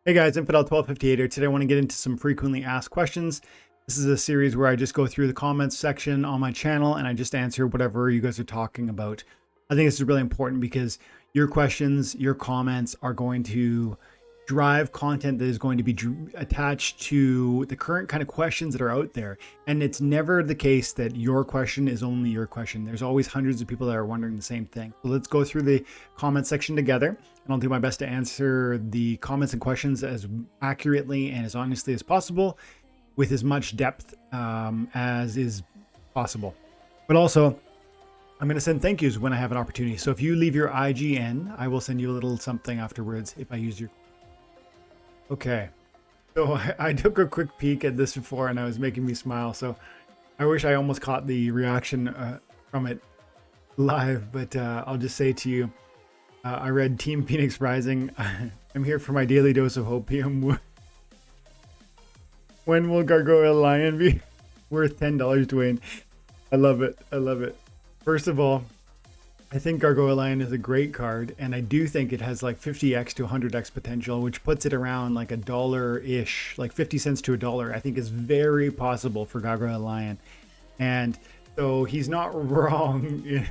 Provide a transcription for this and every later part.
Hey guys, Infidel1258 here. Today I want to get into some frequently asked questions. This is a series where I just go through the comments section on my channel and I just answer whatever you guys are talking about. I think this is really important because your questions, your comments are going to drive content that is going to be attached to the current kind of questions that are out there. And it's never the case that your question is only your question. There's always hundreds of people that are wondering the same thing. So let's go through the comment section together, and I'll do my best to answer the comments and questions as accurately and as honestly as possible with as much depth as is possible. But also, I'm going to send thank yous when I have an opportunity. So if you leave your IGN, I will send you a little something afterwards if I use your... Okay, so I took a quick peek at this before and it was making me smile. So I wish I almost caught the reaction from it live, but I'll just say to you, I read Team Phoenix Rising. I'm here for my daily dose of hopium. When will Gargoyle Lion be worth $10, Dwayne? I love it. I love it. First of all, I think Gargoyle Lion is a great card, and I do think it has like 50x to 100x potential, which puts it around like $1-ish, like 50 cents to $1. I think is very possible for Gargoyle Lion. And so he's not wrong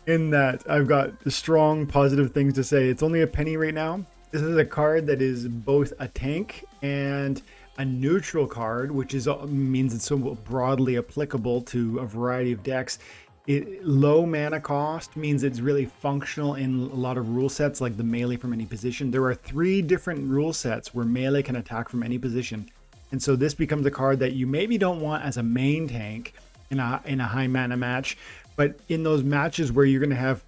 in that I've got strong positive things to say. It's only a penny right now. This is a card that is both a tank and a neutral card, which means it's so broadly applicable to a variety of decks. Low mana cost means it's really functional in a lot of rule sets, like the melee from any position. There are 3 different rule sets where melee can attack from any position. And so this becomes a card that you maybe don't want as a main tank in a high mana match, but in those matches where you're going to have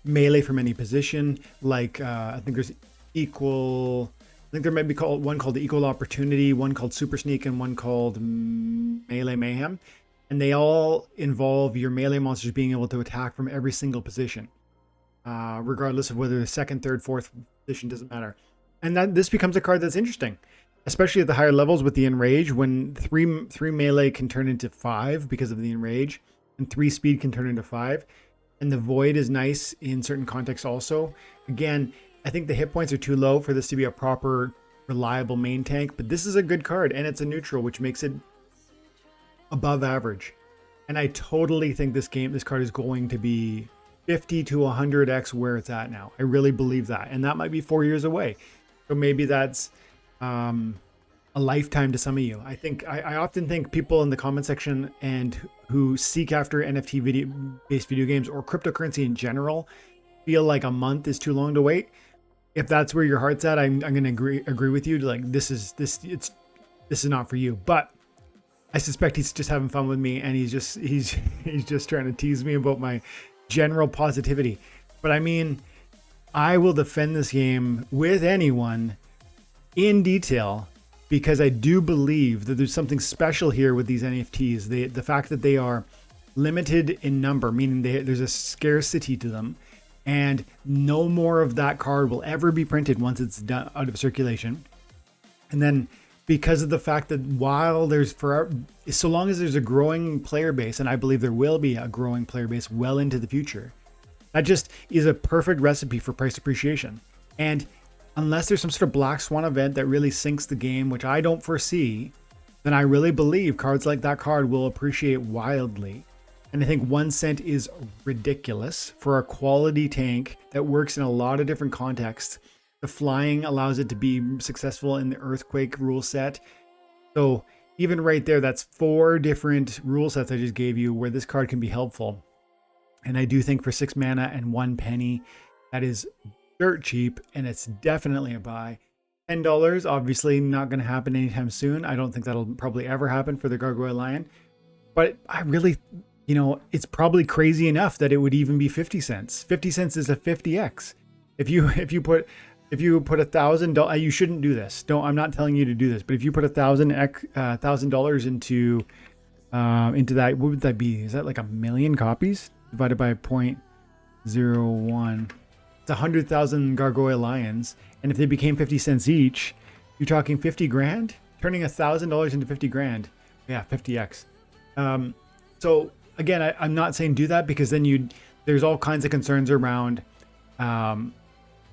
melee from any position, like I think there's there might be one called Equal Opportunity, one called Super Sneak, and one called Melee Mayhem. And they all involve your melee monsters being able to attack from every single position, regardless of whether the second, third, fourth position, doesn't matter. And this becomes a card that's interesting, especially at the higher levels with the Enrage, when three melee can turn into 5 because of the Enrage, and 3 speed can turn into 5. And the Void is nice in certain contexts also. Again, I think the hit points are too low for this to be a proper, reliable main tank, but this is a good card, and it's a neutral, which makes it above average. And I totally think this card is going to be 50 to 100x where it's at now. I really believe that, and that might be 4 years away. So maybe that's a lifetime to some of you. I often think people in the comment section and who seek after NFT based video games or cryptocurrency in general feel like a month is too long to wait. If that's where your heart's at, I'm going to agree with you. Like this is not for you. But I suspect he's just having fun with me, and he's just trying to tease me about my general positivity. But I mean, I will defend this game with anyone in detail because I do believe that there's something special here with these NFTs. The fact that they are limited in number, meaning there's a scarcity to them, and no more of that card will ever be printed once it's done out of circulation. And then because of the fact that so long as there's a growing player base, and I believe there will be a growing player base well into the future, that just is a perfect recipe for price appreciation. And unless there's some sort of black swan event that really sinks the game, which I don't foresee, then I really believe cards like that card will appreciate wildly. And I think 1 cent is ridiculous for a quality tank that works in a lot of different contexts. The flying allows it to be successful in the Earthquake rule set. So even right there, that's 4 different rule sets I just gave you where this card can be helpful. And I do think for 6 mana and 1 penny, that is dirt cheap, and it's definitely a buy. $10, obviously not going to happen anytime soon. I don't think that'll probably ever happen for the Gargoyle Lion. But I really, it's probably crazy enough that it would even be 50 cents. 50 cents is a 50x. If you put $1,000, you shouldn't do this. I'm not telling you to do this, but if you put $1,000 into that, what would that be? Is that like 1 million copies divided by 0.01? It's 100,000 Gargoyle Lions, and if they became 50 cents each, you're talking 50 grand. Turning $1,000 into 50 grand, yeah, 50x. So again, I'm not saying do that because then there's all kinds of concerns around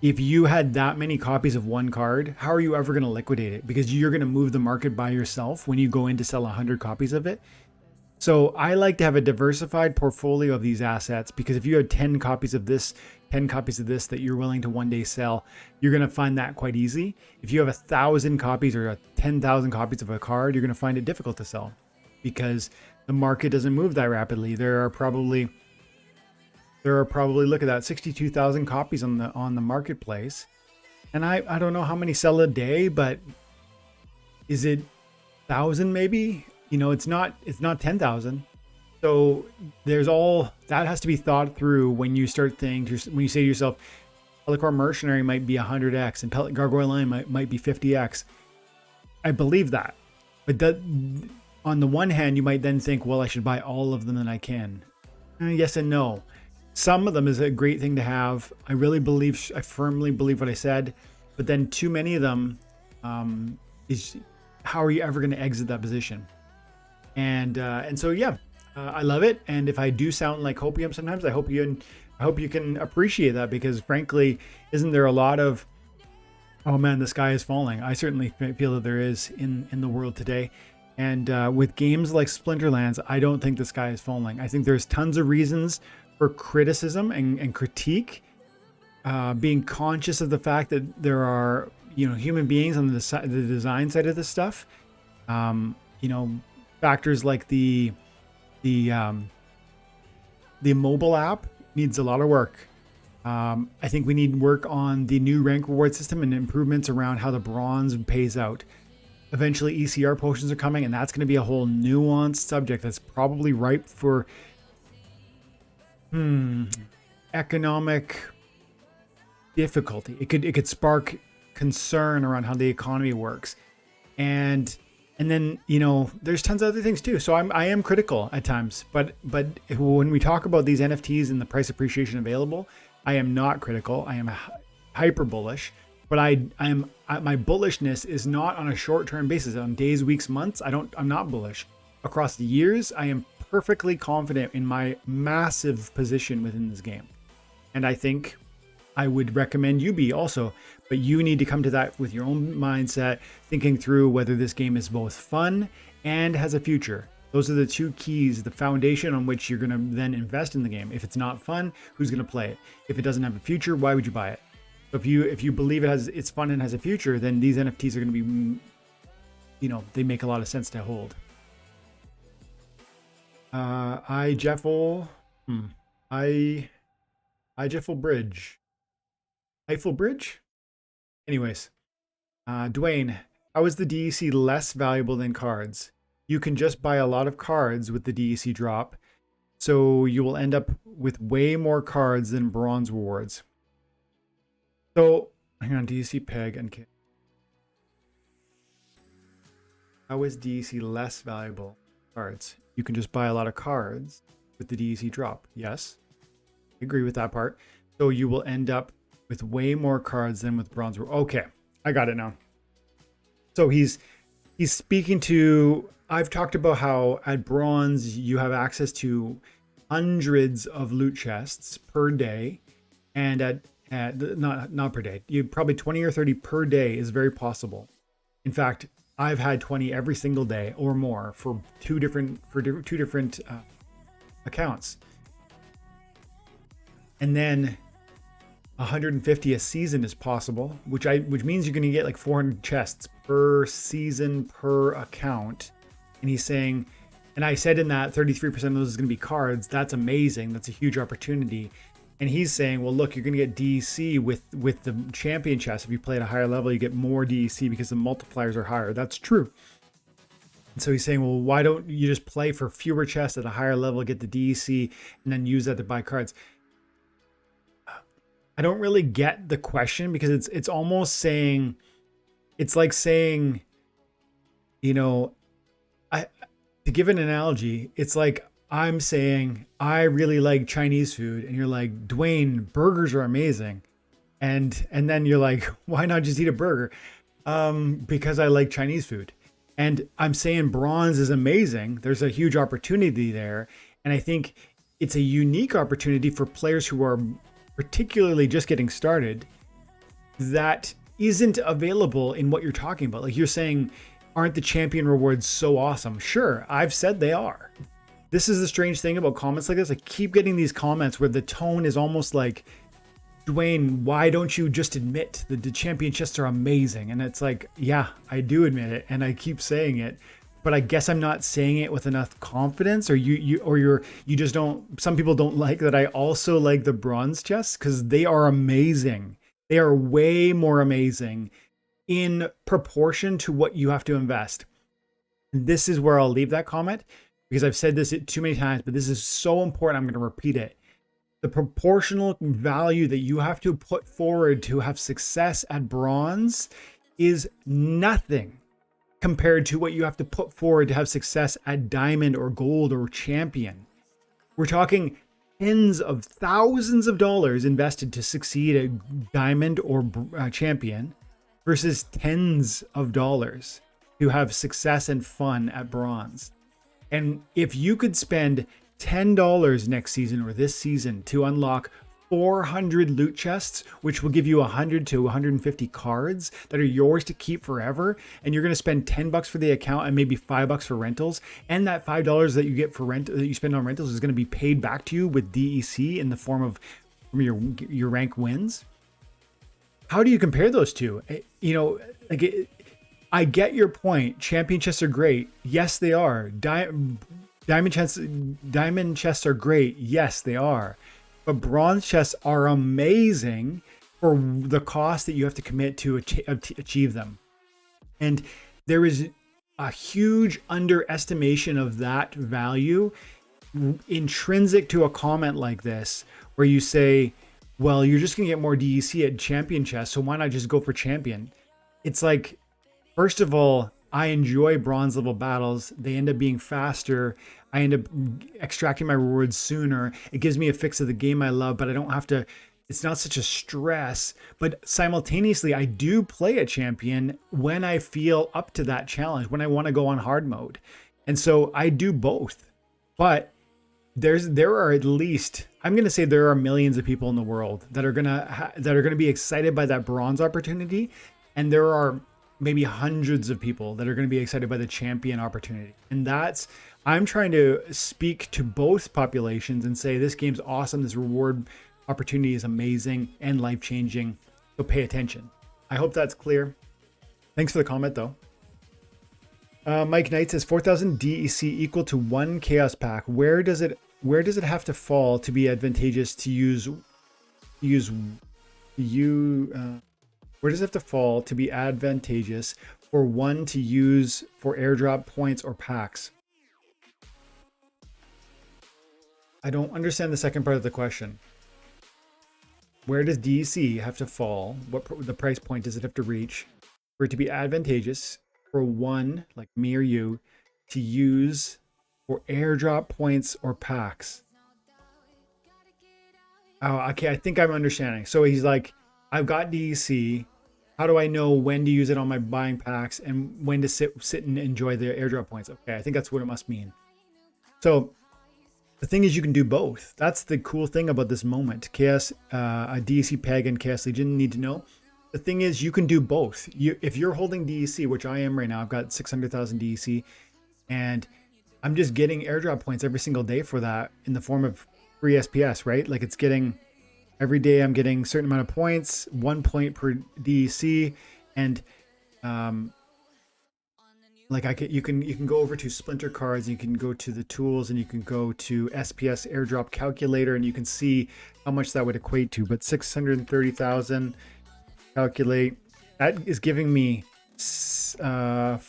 if you had that many copies of one card, how are you ever going to liquidate it? Because you're going to move the market by yourself when you go in to sell 100 copies of it. So I like to have a diversified portfolio of these assets, because if you have 10 copies of this, 10 copies of this that you're willing to one day sell, you're going to find that quite easy. If you have 1,000 copies or 10,000 copies of a card, you're going to find it difficult to sell, because the market doesn't move that rapidly. There are probably look at that, 62,000 copies on the marketplace. And I don't know how many sell a day, but is it 1,000 maybe? You know, it's not 10,000. So there's all that has to be thought through when you start thinking, when you say to yourself, Pelican Mercenary might be 100x and Gargoyle Line might be 50x. I believe that. But that, on the one hand, you might then think, well, I should buy all of them that I can. Yes and no. Some of them is a great thing to have. I firmly believe what I said. But then too many of them, is how are you ever going to exit that position? And so yeah, I love it. And if I do sound like hopium sometimes, I hope you can appreciate that, because frankly, isn't there a lot of, oh man, the sky is falling? I certainly feel that there is in the world today. And with games like Splinterlands, I don't think the sky is falling. I think there's tons of reasons for criticism and critique, being conscious of the fact that there are, human beings on the design side of this stuff. Factors like the mobile app needs a lot of work. I think we need work on the new rank reward system and improvements around how the bronze pays out. Eventually ECR potions are coming, and that's going to be a whole nuanced subject that's probably ripe for economic difficulty. It could spark concern around how the economy works. And then, there's tons of other things too. So I am critical at times, but when we talk about these NFTs and the price appreciation available, I am not critical. I am hyper bullish, but my bullishness is not on a short-term basis. On days, weeks, months, I'm not bullish. Across the years, I am perfectly confident in my massive position within this game. And I think I would recommend you be also, but you need to come to that with your own mindset, thinking through whether this game is both fun and has a future. Those are the two keys, the foundation on which you're going to then invest in the game. If it's not fun, who's going to play it? If it doesn't have a future, why would you buy it? So if you believe it's fun and has a future, then these NFTs are going to be, they make a lot of sense to hold. Jeffel Bridge. Eiffel Bridge? Anyways, Dwayne, how is the DEC less valuable than cards? You can just buy a lot of cards with the DEC drop, so you will end up with way more cards than bronze rewards. So, hang on, DEC peg and kit. How is DEC less valuable than cards? You can just buy a lot of cards with the DEC drop. Yes, I agree with that part. So you will end up with way more cards than with bronze. Okay, I got it now. So he's speaking to, I've talked about how at bronze you have access to hundreds of loot chests per day, and at not per day, you probably 20 or 30 per day is very possible. In fact, I've had 20 every single day or more for two different accounts, and then 150 a season is possible, which means you're going to get like 400 chests per season per account. And he's saying, and I said in that 33% of those is going to be cards. That's amazing. That's a huge opportunity. And he's saying, well, look, you're going to get DEC with the champion chest. If you play at a higher level, you get more DEC because the multipliers are higher. That's true. And so he's saying, well, why don't you just play for fewer chests at a higher level, get the DEC, and then use that to buy cards? I don't really get the question, because it's almost saying, it's like saying, to give an analogy, it's like I'm saying I really like Chinese food, and you're like, Dwayne, burgers are amazing, and then you're like, why not just eat a burger? Because I like Chinese food. And I'm saying bronze is amazing. There's a huge opportunity there, and I think it's a unique opportunity for players who are particularly just getting started, that isn't available in what you're talking about. Like you're saying, aren't the champion rewards so awesome? Sure, I've said they are. This is the strange thing about comments like this. I keep getting these comments where the tone is almost like, Dwayne, why don't you just admit that the champion chests are amazing? And it's like, yeah, I do admit it, and I keep saying it, but I guess I'm not saying it with enough confidence, or you just don't. Some people don't like that I also like the bronze chests because they are amazing. They are way more amazing in proportion to what you have to invest. And this is where I'll leave that comment because I've said this too many times, but this is so important. I'm going to repeat it. The proportional value that you have to put forward to have success at bronze is nothing compared to what you have to put forward to have success at diamond or gold or champion. We're talking tens of thousands of dollars invested to succeed at diamond or champion versus tens of dollars to have success and fun at bronze. And if you could spend $10 next season or this season to unlock 400 loot chests, which will give you 100 to 150 cards that are yours to keep forever, and you're going to spend $10 for the account and maybe $5 for rentals, and that $5 that you get for rent that you spend on rentals is going to be paid back to you with DEC in the form of your rank wins. How do you compare those two? You know, like I get your point. Champion chests are great. Yes, they are. Diamond chests are great. Yes, they are. But bronze chests are amazing for the cost that you have to commit to achieve them. And there is a huge underestimation of that value intrinsic to a comment like this, where you say, well, you're just going to get more DEC at champion chests, so why not just go for champion? It's like, first of all, I enjoy bronze level battles. They end up being faster. I end up extracting my rewards sooner. It gives me a fix of the game I love, but I don't have to, it's not such a stress. But simultaneously, I do play a champion when I feel up to that challenge, when I want to go on hard mode. And so I do both. But there are at least, I'm going to say there are millions of people in the world that are going to be excited by that bronze opportunity. And there are maybe hundreds of people that are going to be excited by the champion opportunity. And that's, I'm trying to speak to both populations and say, this game's awesome. This reward opportunity is amazing and life-changing. So pay attention. I hope that's clear. Thanks for the comment though. Mike Knight says 4,000 DEC equal to 1 chaos pack. Where does it have to fall to be advantageous to where does it have to fall to be advantageous for one to use for airdrop points or packs? I don't understand the second part of the question. Where does DEC have to fall? What the price point does it have to reach for it to be advantageous for one, like me or you, to use for airdrop points or packs? Oh, okay, I think I'm understanding. So he's like, I've got DEC. How do I know when to use it on my buying packs and when to sit and enjoy the airdrop points? Okay, I think that's what it must mean. So the thing is, you can do both. That's the cool thing about this moment. Chaos, a DEC Peg and Chaos Legion need to know. The thing is, you can do both. If you're holding DEC, which I am right now, I've got 600,000 DEC, and I'm just getting airdrop points every single day for that in the form of free SPS, right? Like it's getting, every day I'm getting a certain amount of points, 1 point per DEC, and like you can go over to Splinter cards, you can go to the tools, and you can go to SPS airdrop calculator, and you can see how much that would equate to. But 630,000, calculate, that is giving me 41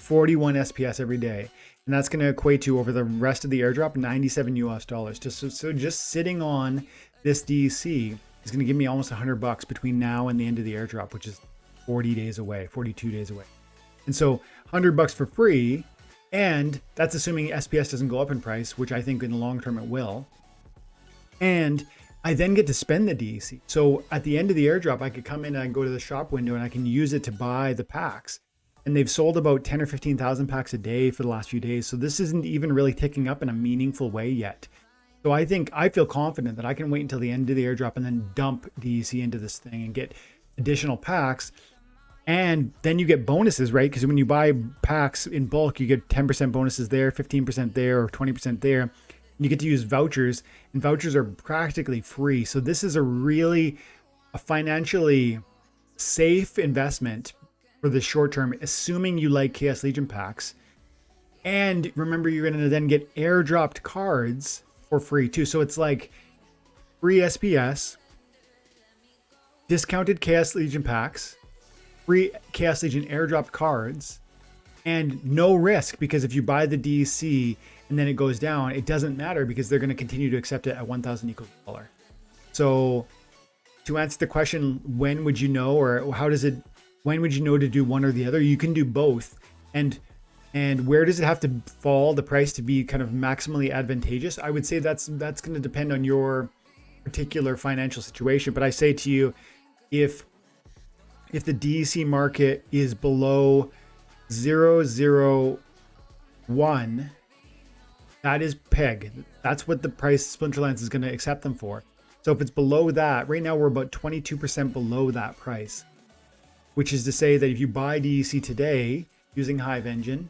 SPS every day. And that's going to equate to, over the rest of the airdrop, $97 US. So just sitting on this DEC is going to give me almost $100 between now and the end of the airdrop, which is 40 days away, 42 days away. And so $100 for free, and that's assuming SPS doesn't go up in price, which I think in the long term it will. And I then get to spend the DEC. So at the end of the airdrop, I could come in and I can go to the shop window and I can use it to buy the packs. And they've sold about 10 or 15,000 packs a day for the last few days. So this isn't even really ticking up in a meaningful way yet. So I feel confident that I can wait until the end of the airdrop and then dump DEC into this thing and get additional packs. And then you get bonuses, right? Because when you buy packs in bulk, you get 10% bonuses there, 15% there, or 20% there. And you get to use vouchers, and vouchers are practically free. So this is a financially safe investment for the short term, assuming you like Chaos Legion packs. And remember, you're going to then get airdropped cards for free too. So it's like free SPS, discounted Chaos Legion packs, free Chaos Legion airdrop cards, and no risk, because if you buy the DEC and then it goes down, it doesn't matter because they're going to continue to accept it at 1,000 equals $1. So to answer the question, when would you know, or when would you know to do one or the other? You can do both. And where does it have to fall, the price, to be kind of maximally advantageous? I would say that's going to depend on your particular financial situation. But I say to you, if the DEC market is below 0.001, that is peg. That's what the price Splinterlands is going to accept them for. So if it's below that, right now we're about 22% below that price, which is to say that if you buy DEC today using Hive Engine,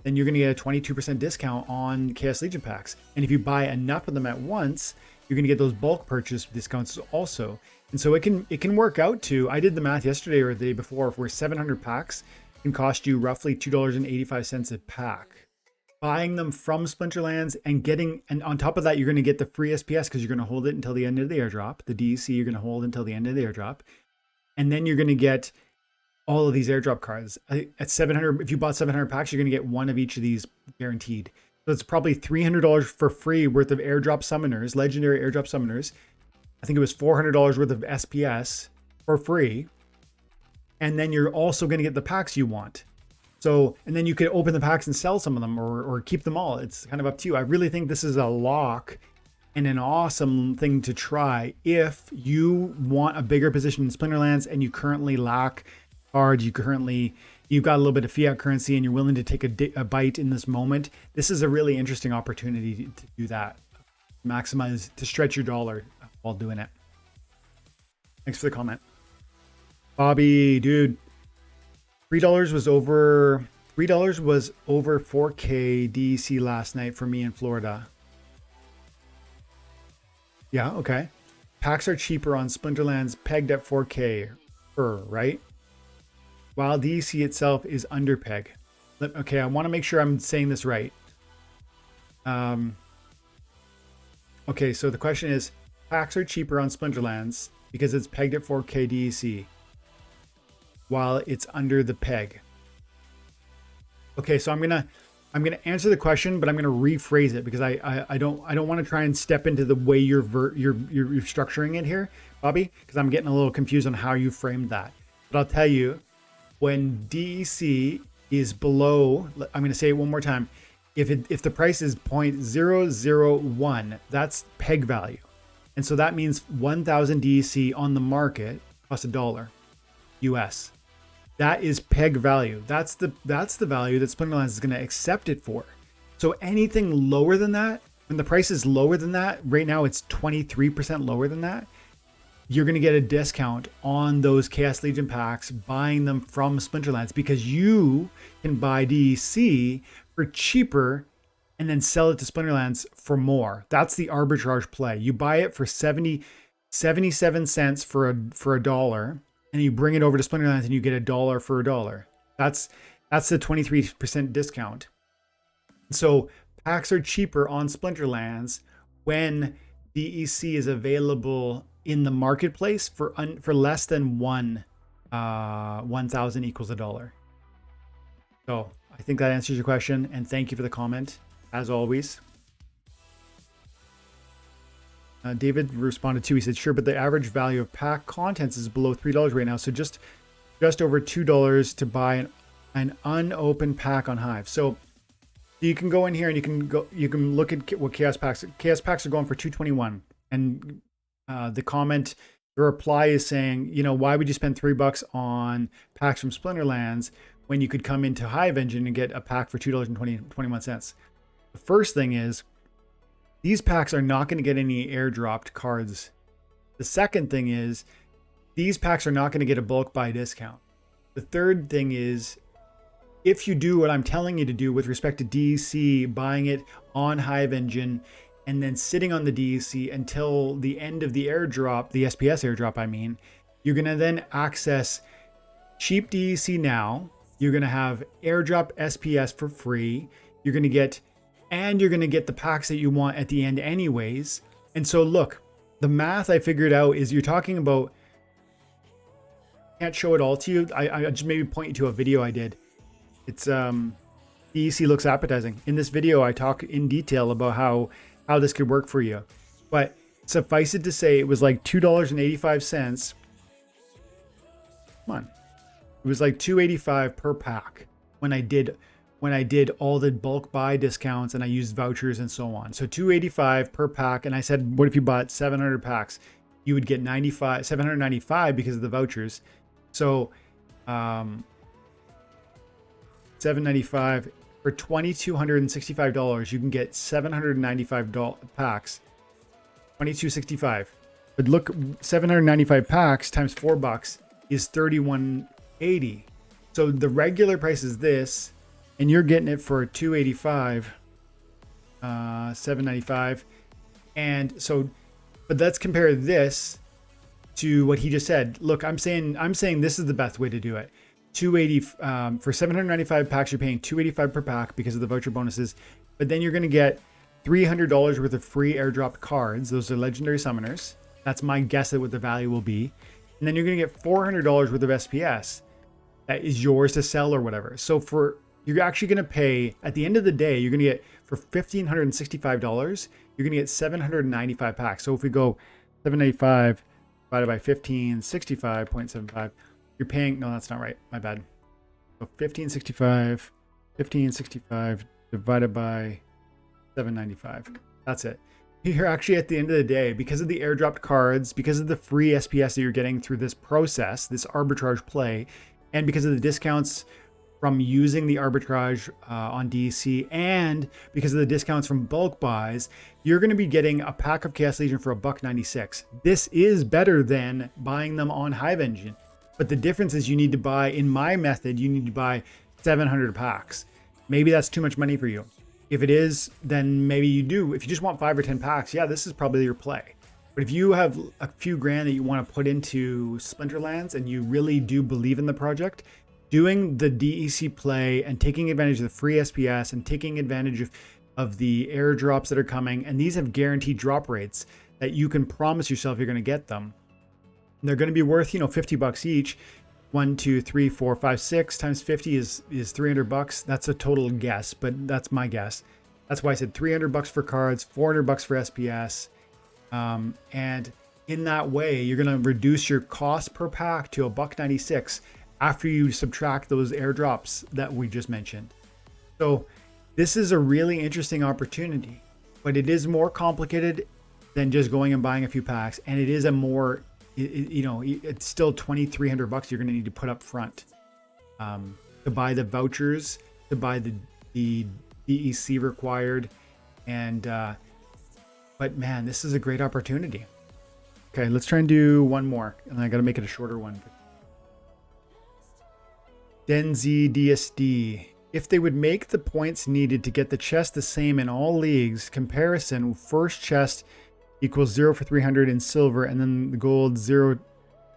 then you're going to get a 22% discount on Chaos Legion packs. And if you buy enough of them at once, you're going to get those bulk purchase discounts also. And so it can work out to, I did the math yesterday or the day before, where 700 packs can cost you roughly $2.85 a pack. Buying them from Splinterlands and on top of that, you're going to get the free SPS because you're going to hold it until the end of the airdrop. The DEC you're going to hold until the end of the airdrop. And then you're going to get all of these airdrop cards. At 700, if you bought 700 packs, you're going to get one of each of these guaranteed. So it's probably $300 for free worth of airdrop summoners, legendary airdrop summoners. I think it was $400 worth of SPS for free. And then you're also going to get the packs you want. So, and then you could open the packs and sell some of them, or keep them all. It's kind of up to you. I really think this is a lock and an awesome thing to try if you want a bigger position in Splinterlands and you currently lack cards. You've got a little bit of fiat currency and you're willing to take a bite in this moment. This is a really interesting opportunity to do that. Maximize, to stretch your dollar while doing it. Thanks for the comment. Bobby, dude, $3 was over 4K DEC last night for me in Florida. Yeah, okay. Packs are cheaper on Splinterlands, pegged at 4K right? While DEC itself is under peg. Okay, I want to make sure I'm saying this right. Okay, so the question is, packs are cheaper on Splinterlands because it's pegged at 4K DEC while it's under the peg. Okay, so I'm gonna answer the question, but I'm gonna rephrase it because I don't want to try and step into the way you're structuring it here, Bobby, because I'm getting a little confused on how you framed that. But I'll tell you, when DEC is below, I'm gonna say it one more time. If the price is 0.001, that's peg value. And so that means 1,000 DEC on the market plus $1 US. That is peg value. That's the value that Splinterlands is going to accept it for. So anything lower than that, when the price is lower than that, right now it's 23% lower than that, you're going to get a discount on those Chaos Legion packs, buying them from Splinterlands, because you can buy DEC for cheaper and then sell it to Splinterlands for more. That's the arbitrage play. You buy it for 77 cents for $1, and you bring it over to Splinterlands and you get $1 for $1. That's the 23% discount. So packs are cheaper on Splinterlands when DEC is available in the marketplace for less than 1,000 equals $1. So I think that answers your question, and thank you for the comment as always. David responded too. He said, sure, but the average value of pack contents is below $3 right now. So just over $2 to buy an unopened pack on Hive. So you can go in here and you can look at what Chaos packs are going for $221. And the reply is saying, why would you spend $3 on packs from Splinterlands when you could come into Hive Engine and get a pack for $2.21? The first thing is, these packs are not going to get any airdropped cards. The second thing is, these packs are not going to get a bulk buy discount. The third thing is, if you do what I'm telling you to do with respect to DEC, buying it on Hive Engine and then sitting on the DEC until the end of the airdrop, the SPS airdrop, I mean, you're going to then access cheap DEC now. You're going to have airdrop SPS for free. You're going to get the packs that you want at the end anyways. And so look, the math I figured out is you're talking about, can't show it all to you. I just maybe point you to a video I did. It's DEC looks appetizing. In this video, I talk in detail about how this could work for you. But suffice it to say, it was like $2.85. Come on. It was like $2.85 per pack when I did all the bulk buy discounts and I used vouchers and so on. So $2.85 per pack. And I said, what if you bought 700 packs? You would get $795 because of the vouchers. So $795 for $2,265. You can get 795 packs, $2,265. But look, 795 packs times $4 is $31.80. So the regular price is this, and you're getting it for $285, $795. And so, but let's compare this to what he just said. Look, I'm saying this is the best way to do it. 280 for 795 packs, you're paying $285 per pack because of the voucher bonuses, but then you're going to get $300 worth of free airdropped cards. Those are legendary summoners. That's my guess at what the value will be. And then you're going to get $400 worth of SPS that is yours to sell or whatever. So you're actually going to pay, at the end of the day, you're going to get, for $1,565, you're going to get 795 packs. So if we go 795 divided by 1565.75, you're paying, no, that's not right. My bad. So 1565 divided by 795. That's it. You're actually, at the end of the day, because of the airdropped cards, because of the free SPS that you're getting through this process, this arbitrage play, and because of the discounts from using the arbitrage on DEC, and because of the discounts from bulk buys, you're going to be getting a pack of Chaos Legion for $1.96. This is better than buying them on Hive Engine. But the difference is you need to buy, in my method, you need to buy 700 packs. Maybe that's too much money for you. If it is, then maybe you do. If you just want 5 or 10 packs, yeah, this is probably your play. But if you have a few grand that you want to put into Splinterlands and you really do believe in the project, doing the DEC play and taking advantage of the free SPS and taking advantage of the airdrops that are coming, and these have guaranteed drop rates that you can promise yourself you're going to get them. And they're going to be worth, $50 each. 1, 2, 3, 4, 5, 6 times 50 is $300. That's a total guess, but that's my guess. That's why I said $300 for cards, $400 for SPS. And in that way, you're going to reduce your cost per pack to $1.96 after you subtract those airdrops that we just mentioned. So this is a really interesting opportunity, but it is more complicated than just going and buying a few packs. And it is a more, it's still $2,300 you're going to need to put up front to buy the vouchers, to buy the DEC required. And, but man, this is a great opportunity. Okay, let's try and do one more. And I got to make it a shorter one. Denzi DSD. If they would make the points needed to get the chest the same in all leagues, comparison, first chest equals 0 for 300 in silver, and then the gold 0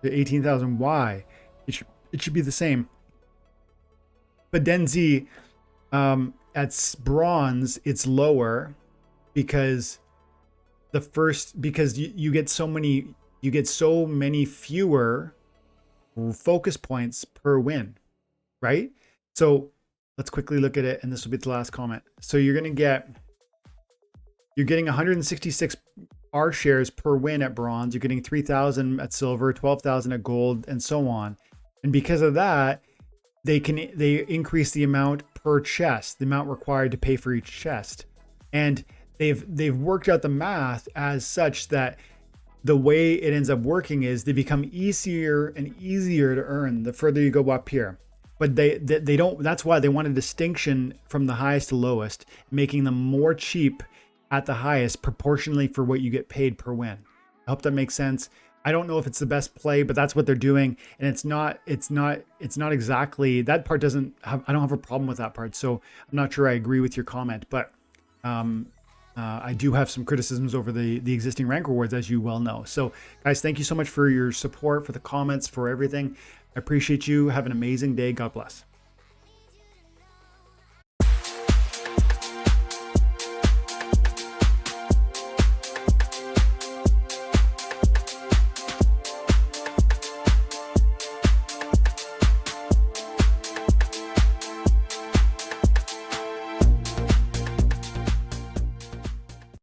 to 18,000. Why? It should be the same. But Denzi, at bronze, it's lower because you get so many fewer focus points per win, right? So let's quickly look at it, and this will be the last comment. So you're getting 166 Rshares per win at bronze. You're getting 3,000 at silver, 12,000 at gold, and so on. And because of that, they increase the amount per chest, the amount required to pay for each chest. And they've worked out the math as such that the way it ends up working is they become easier and easier to earn the further you go up here. But they don't. That's why they want a distinction from the highest to lowest, making them more cheap at the highest proportionally for what you get paid per win. I hope that makes sense. I don't know if it's the best play, but that's what they're doing. And it's not exactly, that part doesn't have, I don't have a problem with that part. So I'm not sure I agree with your comment, but I do have some criticisms over the existing rank rewards, as you well know. So guys, thank you so much for your support, for the comments, for everything. I appreciate you. Have an amazing day. God bless.